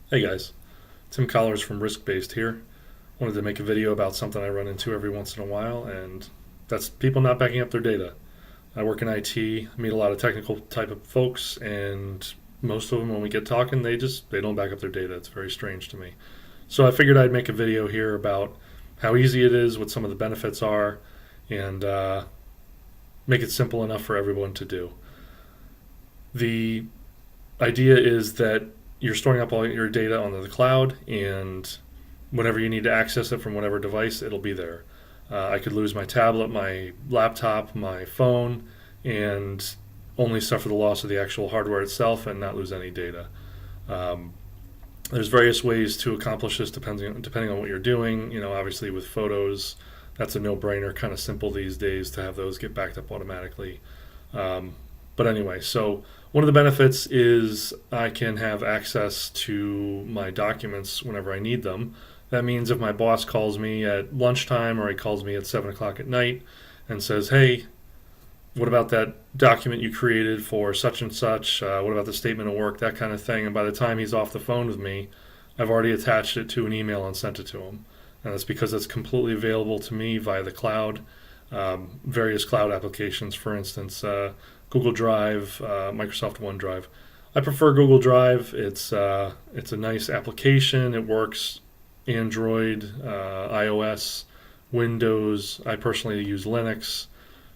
Hey guys, Tim Collars from Risk Based here. Wanted to make a video about something I run into every once in a while, and that's people not backing up their data. I work in IT, meet a lot of technical type of folks, and most of them, when we get talking, they don't back up their data. It's very strange to me. So I figured I'd make a video here about how easy it is, what some of the benefits are, and make it simple enough for everyone to do. The idea is that you're storing up all your data on the cloud, and whenever you need to access it from whatever device, it'll be there. I could lose my tablet, my laptop, my phone, and only suffer the loss of the actual hardware itself and not lose any data. Um, there's various ways to accomplish this depending on what you're doing. You know, obviously with photos, that's a no-brainer, kind of simple these days to have those get backed up automatically. Um, but anyway, so one of the benefits is I can have access to my documents whenever I need them. That means if my boss calls me at lunchtime or he calls me at 7 o'clock at night and says, hey, what about that document you created for such and such? What about the statement of work? That kind of thing. And by the time he's off the phone with me, I've already attached it to an email and sent it to him. And that's because it's completely available to me via the cloud. Various cloud applications, for instance, Google Drive, Microsoft OneDrive. I prefer Google Drive. It's a nice application. It works Android, iOS, Windows. I personally use Linux,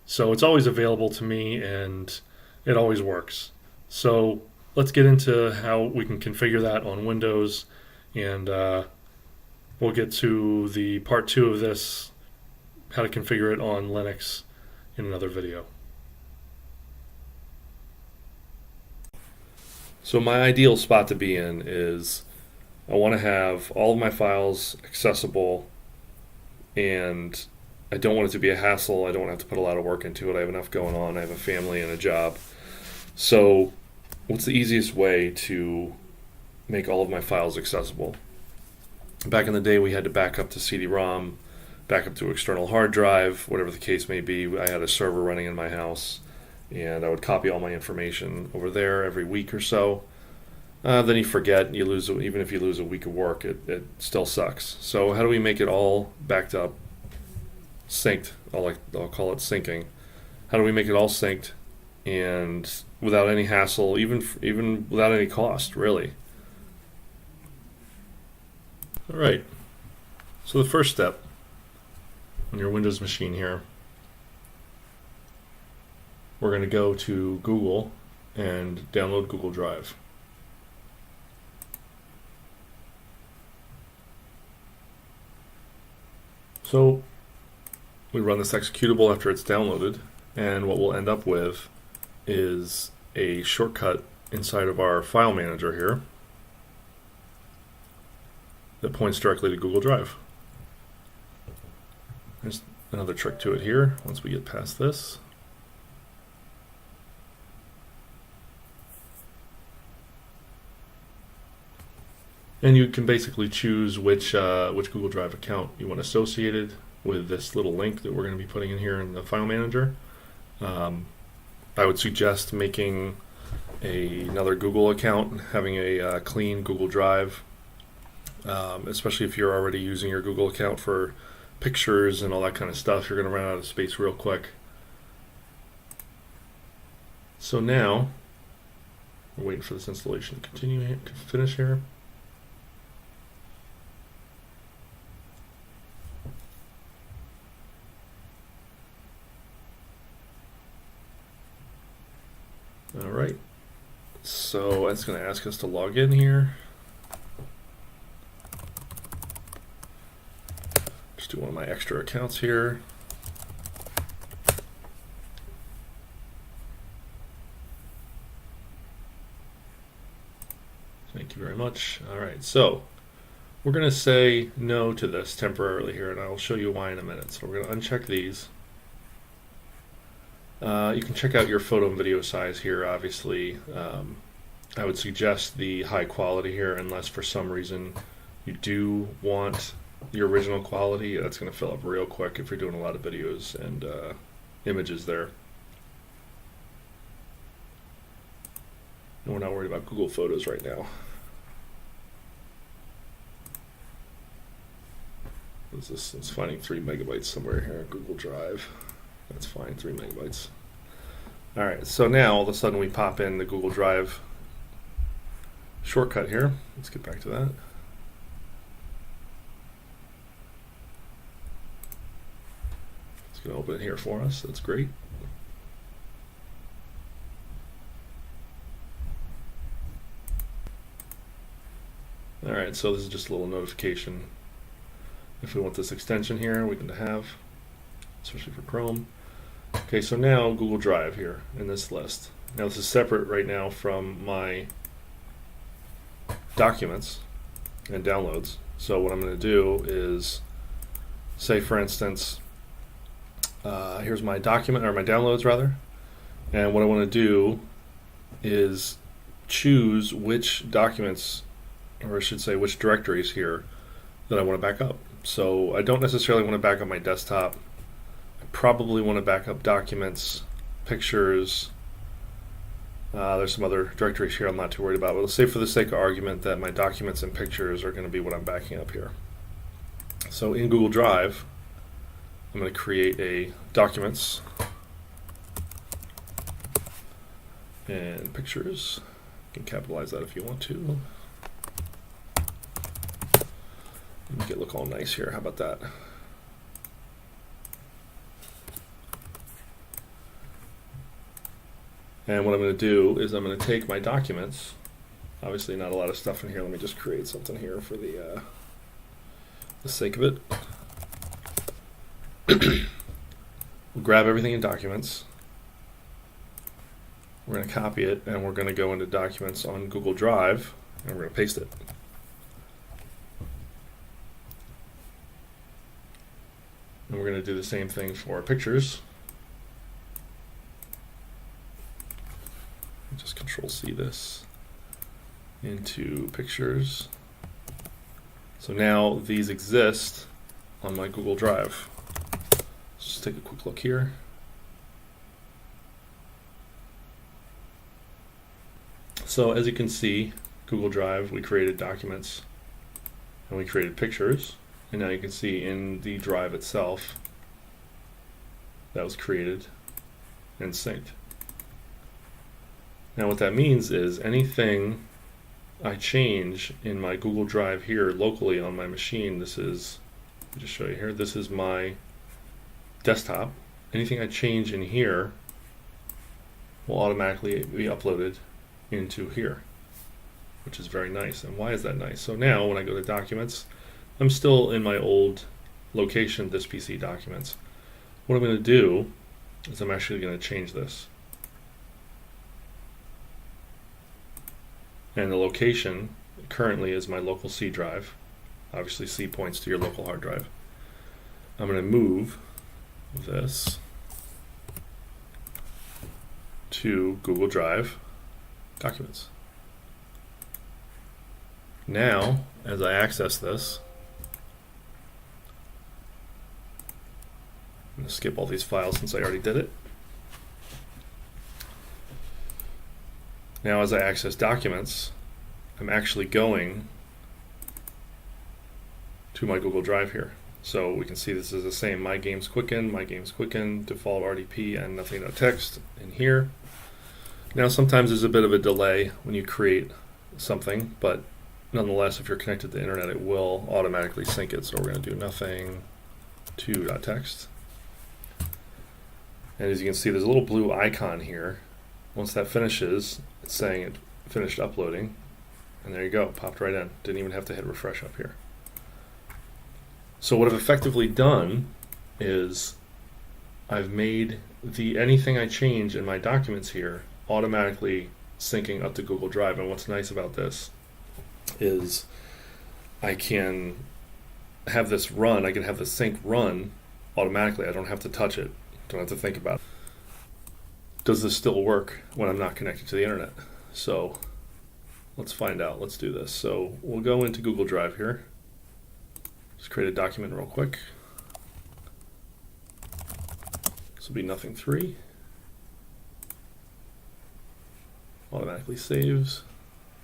so it's always available to me and it always works. So let's get into how we can configure that on Windows, and we'll get to the part two of this, how to configure it on Linux, in another video. So my ideal spot to be in is I want to have all of my files accessible, and I don't want it to be a hassle. I don't have to put a lot of work into it. I have enough going on. I have a family and a job. So what's the easiest way to make all of my files accessible? Back in the day, we had to back up to CD-ROM, back up to external hard drive, whatever the case may be. I had a server running in my house, and I would copy all my information over there every week or so. Then you forget, you lose. Even if you lose a week of work, it still sucks. So how do we make it all backed up, synced? I'll call it syncing. How do we make it all synced and without any hassle, even without any cost, really? All right. So the first step on your Windows machine here, we're going to go to Google and download Google Drive. So we run this executable after it's downloaded, and what we'll end up with is a shortcut inside of our file manager here that points directly to Google Drive. There's another trick to it here once we get past this. And you can basically choose which Google Drive account you want associated with this little link that we're going to be putting in here in the file manager. I would suggest making another Google account, having a clean Google Drive, especially if you're already using your Google account for pictures and all that kind of stuff. You're going to run out of space real quick. So now we're waiting for this installation to continue to finish here. All right, so it's going to ask us to log in here. Just do one of my extra accounts here. Thank you very much. All right, so we're going to say no to this temporarily here, and I'll show you why in a minute. So we're going to uncheck these. You can check out your photo and video size here, obviously. I would suggest the high quality here, unless for some reason you do want the original quality. That's going to fill up real quick if you're doing a lot of videos and images there. And we're not worried about Google Photos right now. What is this? It's finding 3 megabytes somewhere here. Google Drive. That's fine, 3 megabytes. All right, so now all of a sudden we pop in the Google Drive shortcut here. Let's get back to that. It's going to open it here for us. That's great. All right, so this is just a little notification. If we want this extension here, we can have, especially for Chrome. Okay, so now Google Drive here in this list. Now this is separate right now from my documents and downloads. So what I'm going to do is say, for instance, here's my document, or my downloads rather, and what I want to do is choose which documents, or I should say which directories here that I want to back up. So I don't necessarily want to back up my desktop. I probably want to back up documents, pictures. There's some other directories here I'm not too worried about, but let's say for the sake of argument that my documents and pictures are going to be what I'm backing up here. So in Google Drive, I'm going to create a documents and pictures. You can capitalize that if you want to. Make it look all nice here. How about that? And what I'm going to do is I'm going to take my documents. Obviously not a lot of stuff in here. Let me just create something here for the sake of it. We'll grab everything in documents. We're going to copy it, and we're going to go into documents on Google Drive, and we're going to paste it. And we're going to do the same thing for pictures. Just Control-C this into pictures. So now these exist on my Google Drive. Let's just take a quick look here. So as you can see, Google Drive, we created documents and we created pictures. And now you can see in the drive itself that was created and synced. Now what that means is anything I change in my Google Drive here locally on my machine, this is, let me just show you here, this is my desktop. Anything I change in here will automatically be uploaded into here, which is very nice. And why is that nice? So now when I go to documents, I'm still in my old location, this PC documents. What I'm going to do is I'm actually going to change this. And the location currently is my local C drive. Obviously C points to your local hard drive. I'm going to move this to Google Drive documents. Now, as I access this, I'm going to skip all these files since I already did it. Now as I access documents, I'm actually going to my Google Drive here. So we can see this is the same My Games Quicken, default RDP, and nothing.txt in here. Now sometimes there's a bit of a delay when you create something, but nonetheless if you're connected to the internet it will automatically sync it. So we're going to do nothing.txt. And as you can see, there's a little blue icon here. Once that finishes, it's saying it finished uploading. And there you go, popped right in. Didn't even have to hit refresh up here. So what I've effectively done is I've made anything I change in my documents here automatically syncing up to Google Drive. And what's nice about this is I can have this run, I can have the sync run automatically. I don't have to touch it. Don't have to think about it. Does this still work when I'm not connected to the internet? So let's find out. Let's do this. So we'll go into Google Drive here. Just create a document real quick. This will be nothing3. Automatically saves.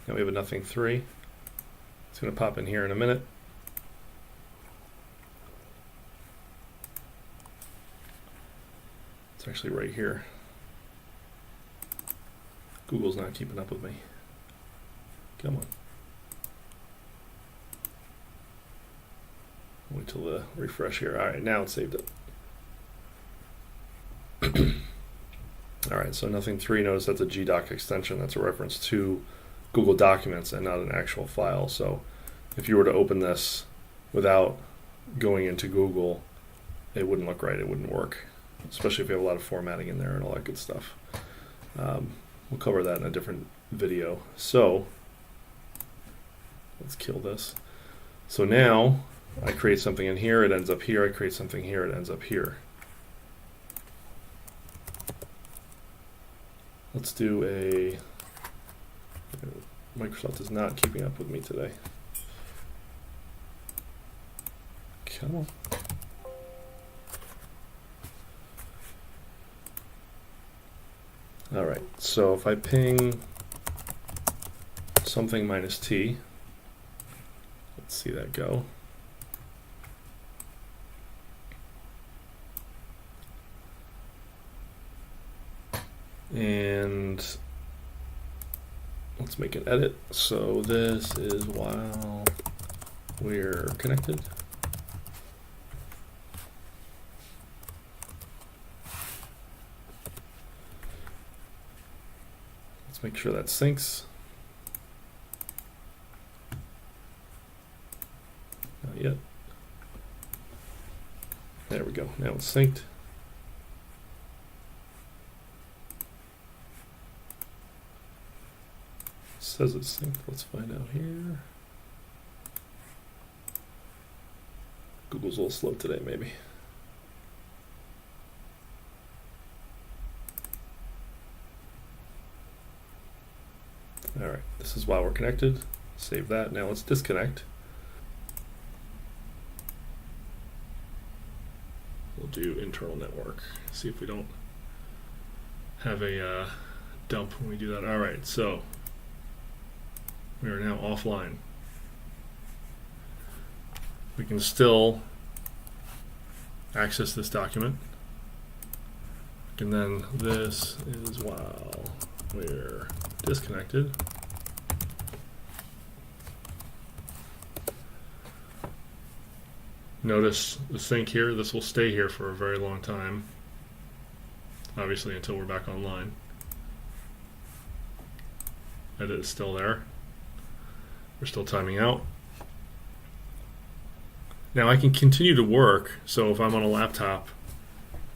Now we have a nothing3. It's going to pop in here in a minute. It's actually right here. Google's not keeping up with me. Come on. Wait till the refresh here. All right, now it's saved it. All right, so nothing 3. Notice that's a GDoc extension. That's a reference to Google Documents and not an actual file. So if you were to open this without going into Google, it wouldn't look right. It wouldn't work, especially if you have a lot of formatting in there and all that good stuff. We'll cover that in a different video. So let's kill this. So now I create something in here, it ends up here. I create something here, it ends up here. Let's do a... Microsoft is not keeping up with me today. Come on. All right, so if I ping something minus t, let's see that go. And let's make an edit. So this is while we're connected. Let's make sure that syncs. Not yet. There we go. Now it's synced. Says it's synced. Let's find out here. Google's a little slow today, maybe. All right, this is while we're connected. Save that. Now let's disconnect. We'll do internal network. See if we don't have a dump when we do that. All right, so we are now offline. We can still access this document. And then this is while we're disconnected. Notice the sync here. This will stay here for a very long time. Obviously until we're back online. Edit is still there. We're still timing out. Now I can continue to work, so if I'm on a laptop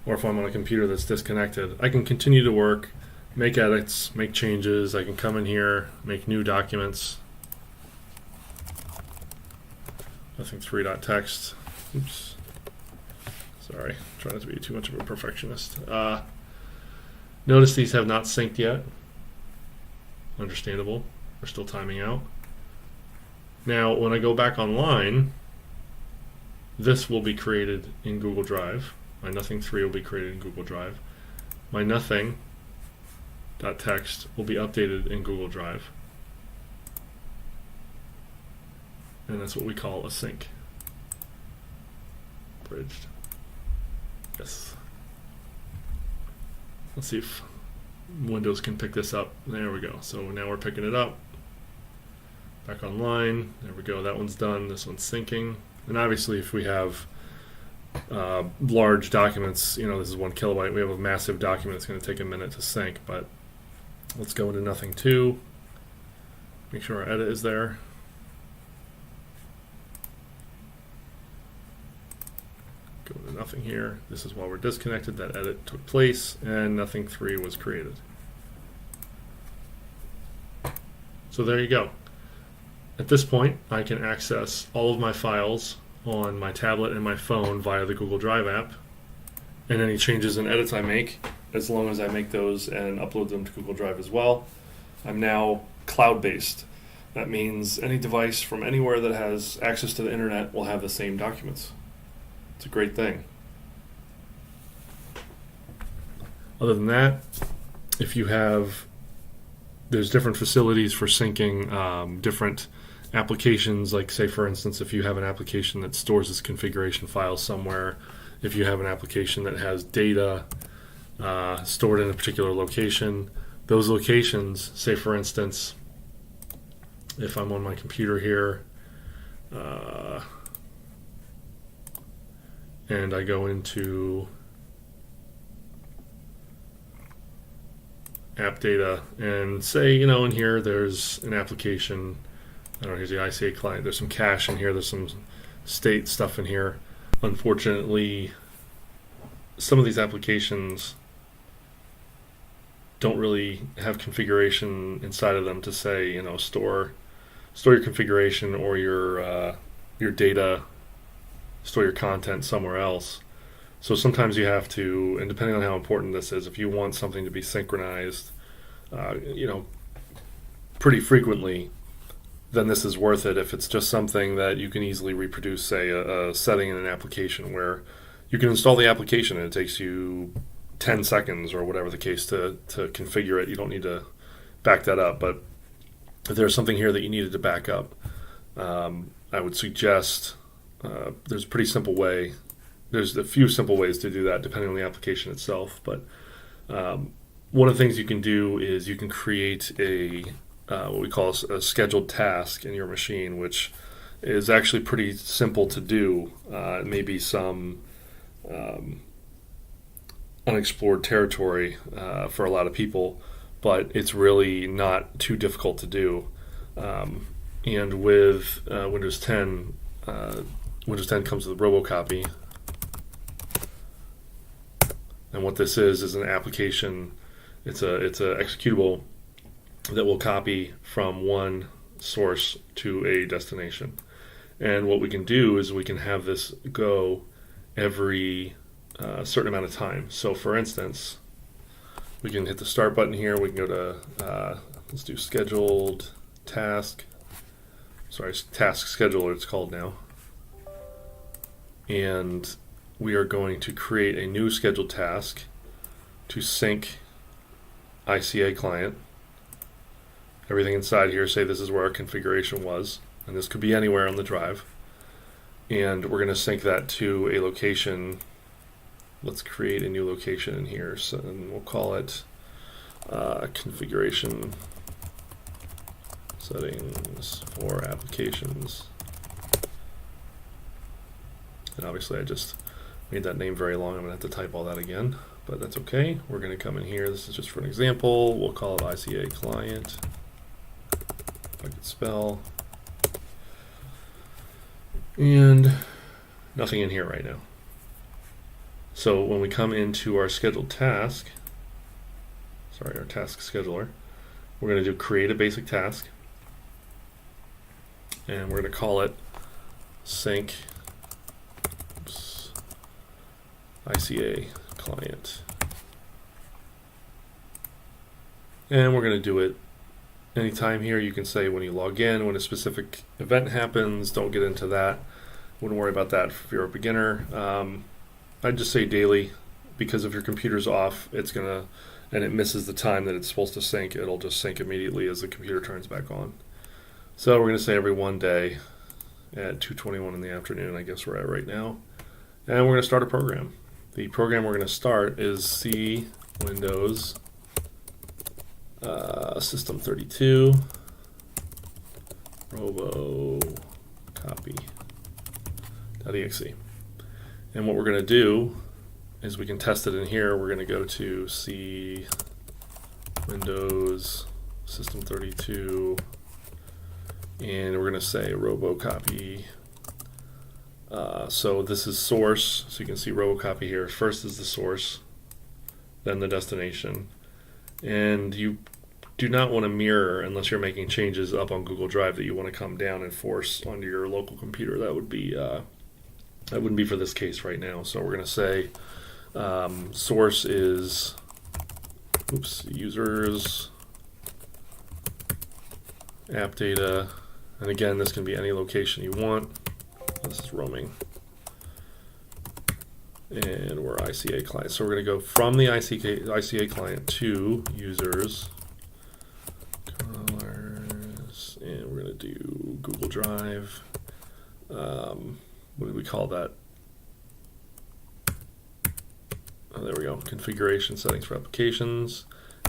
or if I'm on a computer that's disconnected, I can continue to work, make edits, make changes. I can come in here, make new documents. Nothing 3.txt. Oops. Sorry, trying not to be too much of a perfectionist. Notice these have not synced yet. Understandable. We're still timing out. Now, when I go back online, this will be created in Google Drive. My nothing 3 will be created in Google Drive. My nothing.txt will be updated in Google Drive. And that's what we call a sync. Bridged. Yes. Let's see if Windows can pick this up. There we go. So now we're picking it up. Back online. There we go. That one's done. This one's syncing. And obviously, if we have large documents, you know, this is 1 kilobyte. We have a massive document. It's going to take a minute to sync. But let's go into nothing 2. Make sure our edit is there. Go to nothing here. This is while we're disconnected. That edit took place, and nothing 3 was created. So there you go. At this point, I can access all of my files on my tablet and my phone via the Google Drive app, and any changes and edits I make, as long as I make those and upload them to Google Drive as well. I'm now cloud-based. That means any device from anywhere that has access to the internet will have the same documents. It's a great thing. Other than that, if you have, there's different facilities for syncing different applications, like say for instance if you have an application that stores this configuration file somewhere, if you have an application that has data stored in a particular location. Those locations, say for instance, if I'm on my computer here, and I go into app data and say, in here there's an application. I don't know, here's the ICA client. There's some cache in here. There's some state stuff in here. Unfortunately, some of these applications don't really have configuration inside of them to say, store your configuration or your data, store your content somewhere else. So sometimes you have to, and depending on how important this is, if you want something to be synchronized, pretty frequently, then this is worth it. If it's just something that you can easily reproduce, say a setting in an application where you can install the application and it takes you 10 seconds or whatever the case to configure it. You don't need to back that up. But if there's something here that you needed to back up, I would suggest there's a pretty simple way. There's a few simple ways to do that depending on the application itself. But one of the things you can do is you can create a what we call a scheduled task in your machine, which is actually pretty simple to do. It may be some unexplored territory for a lot of people, but it's really not too difficult to do. And with Windows 10, Windows 10 comes with a robocopy. And what this is an application. It's a executable that will copy from one source to a destination. And what we can do is we can have this go every certain amount of time. So for instance, we can hit the start button here. We can go to, let's do scheduled task. Sorry, task scheduler it's called now. And we are going to create a new scheduled task to sync ICA client. Everything inside here, say this is where our configuration was, and this could be anywhere on the drive. And we're going to sync that to a location. Let's create a new location in here, and we'll call it configuration settings for applications. And obviously I just made that name very long. I'm going to have to type all that again, but that's okay. We're going to come in here. This is just for an example. We'll call it ICA client. If I could spell. And nothing in here right now. So when we come into our scheduled task, our task scheduler, we're going to do create a basic task. And we're going to call it sync ICA client. And we're going to do it anytime here. You can say when you log in, when a specific event happens. Don't get into that. Wouldn't worry about that if you're a beginner. I'd just say daily, because if your computer's off, it's going to, and it misses the time that it's supposed to sync, it'll just sync immediately as the computer turns back on. So we're going to say every 1 day at 2:21 in the afternoon, I guess we're at right now. And we're going to start a program. The program we're going to start is C Windows System 32 robo copy.exe. And what we're going to do is we can test it in here. We're going to go to C Windows System 32 and we're going to say robocopy. So this is source, so you can see robocopy here. First is the source, then the destination. And you do not want to mirror unless you're making changes up on Google Drive that you want to come down and force onto your local computer. That would be that wouldn't be for this case right now. So we're going to say source is users app data, and again this can be any location you want. This is roaming, and we're ICA client. So we're going to go from the ICA client to users colors, and we're going to do Google Drive. What do we call that? there we go, configuration settings for applications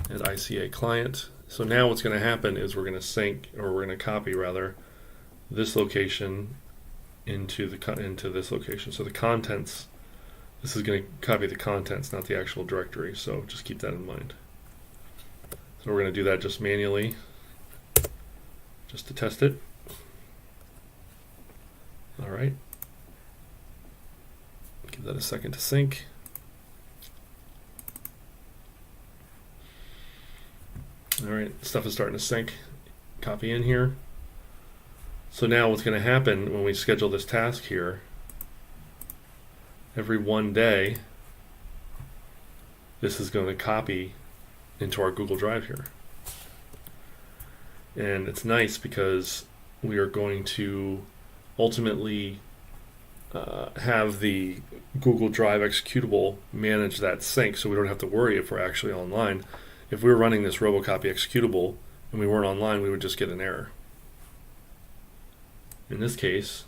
and ICA client. So now what's going to happen is we're going to sync, or we're going to copy rather, this location into this location. So the contents, this is going to copy the contents, not the actual directory. So just keep that in mind. So we're going to do that just manually, just to test it. All right. Give that a second to sync. All right, stuff is starting to sync. Copy in here. So now what's going to happen when we schedule this task here, every one day, this is going to copy into our Google Drive here. And it's nice because we are going to ultimately have the Google Drive executable manage that sync, so we don't have to worry if we're actually online. If we were running this robocopy executable and we weren't online, we would just get an error. In this case,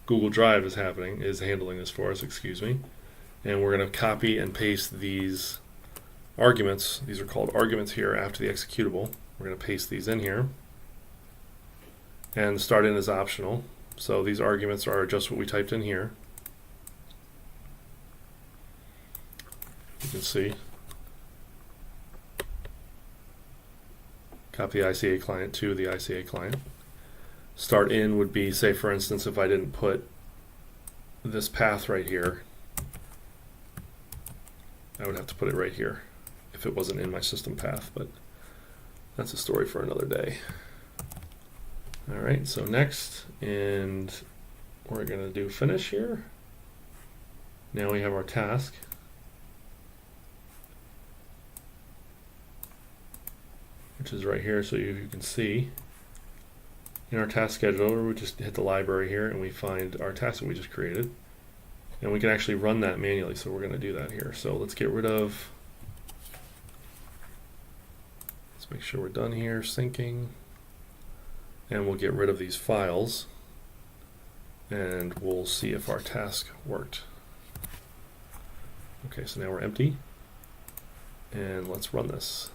Google Drive is handling this for us, and we're going to copy and paste these arguments. These are called arguments here after the executable. We're going to paste these in here, and start in is optional. So these arguments are just what we typed in here. You can see. Copy the ICA client to the ICA client. Start in would be, say for instance, if I didn't put this path right here, I would have to put it right here if it wasn't in my system path, but that's a story for another day. All right, so next, and we're going to do finish here. Now we have our task. Which is right here, so you can see in our task scheduler, we just hit the library here and we find our task that we just created, and we can actually run that manually. So we're going to do that here. So let's get rid of, let's make sure we're done here syncing, and we'll get rid of these files and we'll see if our task worked. Okay, so now we're empty, and let's run this.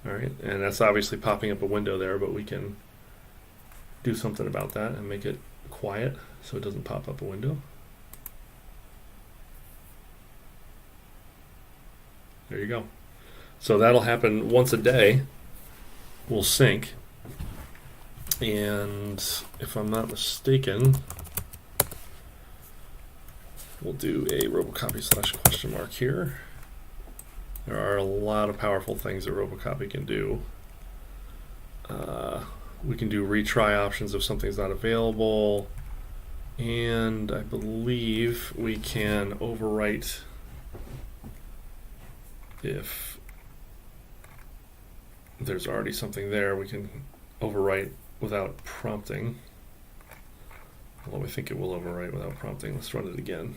All right, and that's obviously popping up a window there, but we can do something about that and make it quiet so it doesn't pop up a window. There you go. So that'll happen once a day. We'll sync, and if I'm not mistaken, we'll do a robocopy /?mark here. There are a lot of powerful things that robocopy can do. We can do retry options if something's not available, and I believe we can overwrite if there's already something there. We can overwrite without prompting, although I think it will overwrite without prompting. Let's run it again.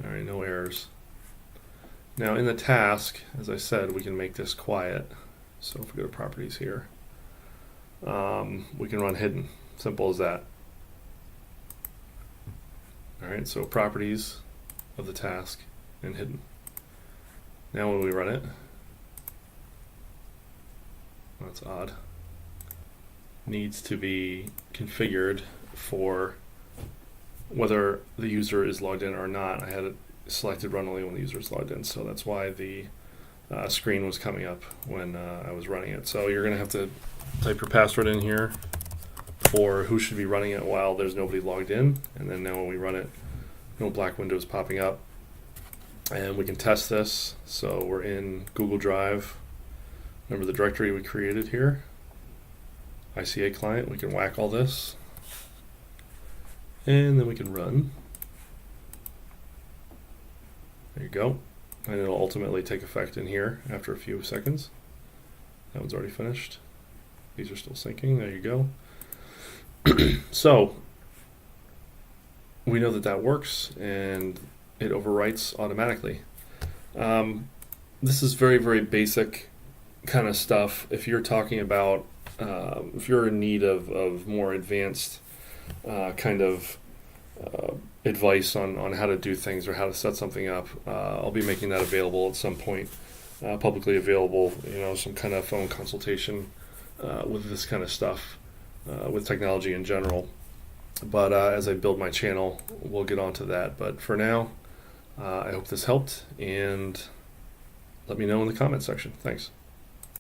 All right, no errors. Now in the task, as I said, we can make this quiet. So if we go to properties here, we can run hidden. Simple as that. All right, so properties of the task and hidden. Now when we run it, that's odd, needs to be configured for whether the user is logged in or not. I had it selected run only when the user is logged in, so that's why the screen was coming up when I was running it. So you're going to have to type your password in here for who should be running it while there's nobody logged in, and then now when we run it, no black windows popping up. And we can test this. So we're in Google Drive. Remember the directory we created here, ICA client. We can whack all this, and then we can run. There you go. And it'll ultimately take effect in here after a few seconds. That one's already finished. These are still syncing. There you go. So we know that that works, and it overwrites automatically. This is very, very basic kind of stuff. If you're talking about if you're in need of more advanced kind of advice on how to do things or how to set something up, I'll be making that available at some point, publicly available. Some kind of phone consultation with this kind of stuff, with technology in general. But as I build my channel, we'll get onto that. But for now, I hope this helped, and let me know in the comment section. Thanks.